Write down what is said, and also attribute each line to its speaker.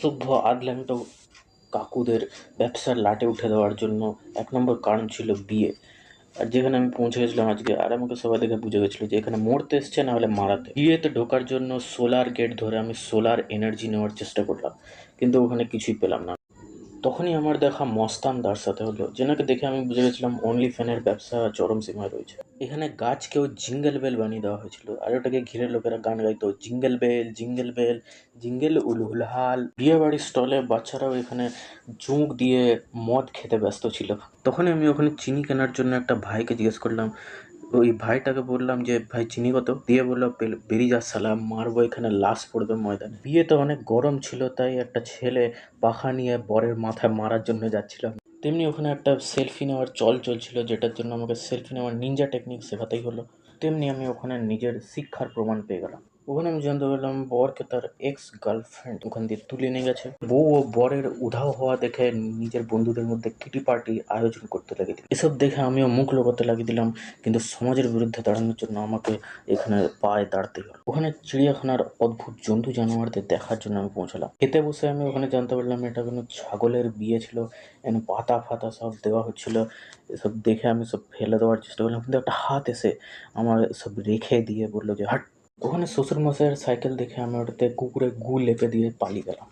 Speaker 1: সভ্য আধল্যাংট কাকুদের ব্যবসার লাটে উঠে দেওয়ার জন্য ১ নম্বর কারণ ছিল বিয়ে। আর যেখানে আমি পৌঁছে গেছিলাম আজকে, আর আমাকে সবাই দেখে বুঝে গেছিল যে এখানে মরতে এসছে না হলে মারাতে। বিয়েতে ঢোকার জন্য সোলার গেট ধরে আমি সোলার এনার্জি নেওয়ার চেষ্টা করলাম, কিন্তু ওখানে কিছুই পেলাম না। তখনই আমার দেখা মস্তানদার সাথে হলো, যেনাকে দেখে আমি বুঝে গেছিলাম অনলি ফ্যানের ব্যবসা চরম সীমায় রয়েছে। এখানে গাছকেও জিঙ্গেল বেল বানিয়ে দেওয়া হয়েছিল, আর ওটাকে ঘিরে লোকেরা গান গাইতো, jingle bell jingle bell jingle উলহুলহাল। বিয়ে বাড়ির স্টলে বাচ্চারাও এখানে জুঁক দিয়ে মদ খেতে ব্যস্ত ছিল। তখনই আমি ওখানে চিনি কেনার জন্য একটা ভাইকে জিজ্ঞেস করলাম। ওই ভাইটাকে বললাম যে ভাই চিনি কত, দিয়ে বললো বেরিয়ে যা শালা, মারবো এখানে, লাশ পড়বে ময়দানে। বিয়েতে অনেক গরম ছিল, তাই একটা ছেলে পাখা নিয়ে বরের মাথায় মারার জন্য যাচ্ছিল। তেমনি ওখানে একটা সেলফি নেওয়ার চলছিল, যেটার জন্য আমাকে সেলফি নেওয়ার নিনজা টেকনিক শেখাতেই হলো। তেমনি আমি ওখানে নিজের শিক্ষার প্রমাণ পেয়ে গেলাম। ওখানে আমি জানতে পারলাম বরকে তার এক্স গার্লফ্রেন্ড ওখান দিয়ে তুলে নিয়ে গেছে। বউ ও বরের উধাও হওয়া দেখে নিজের বন্ধুদের মধ্যে কিটি পার্টি আয়োজন করতে লাগিয়ে দিল। এসব দেখে আমিও মুখ লোকাতে লাগিয়ে দিলাম, কিন্তু সমাজের বিরুদ্ধে দাঁড়ানোর জন্য আমাকে এখানে পায়ে দাঁড়াতেই হলো। ওখানে চিড়িয়াখানার অদ্ভুত জন্তু জানোয়ারদের দেখার জন্য আমি পৌঁছালাম। খেতে বসে আমি ওখানে জানতে পারলাম এটা কোনো ছাগলের বিয়ে ছিল। এখানে পাতা ফাতা সব দেওয়া হচ্ছিল। এসব দেখে আমি সব ফেলে দেওয়ার চেষ্টা করলাম, কিন্তু একটা হাত এসে আমার সব রেখে দিয়ে বললো যে হাট। ওখানে শ্বশুরমশাইয়ের সাইকেল দেখে আমি ওটাতে কুকুরে গু লেপে দিয়ে পালিয়ে গেলাম।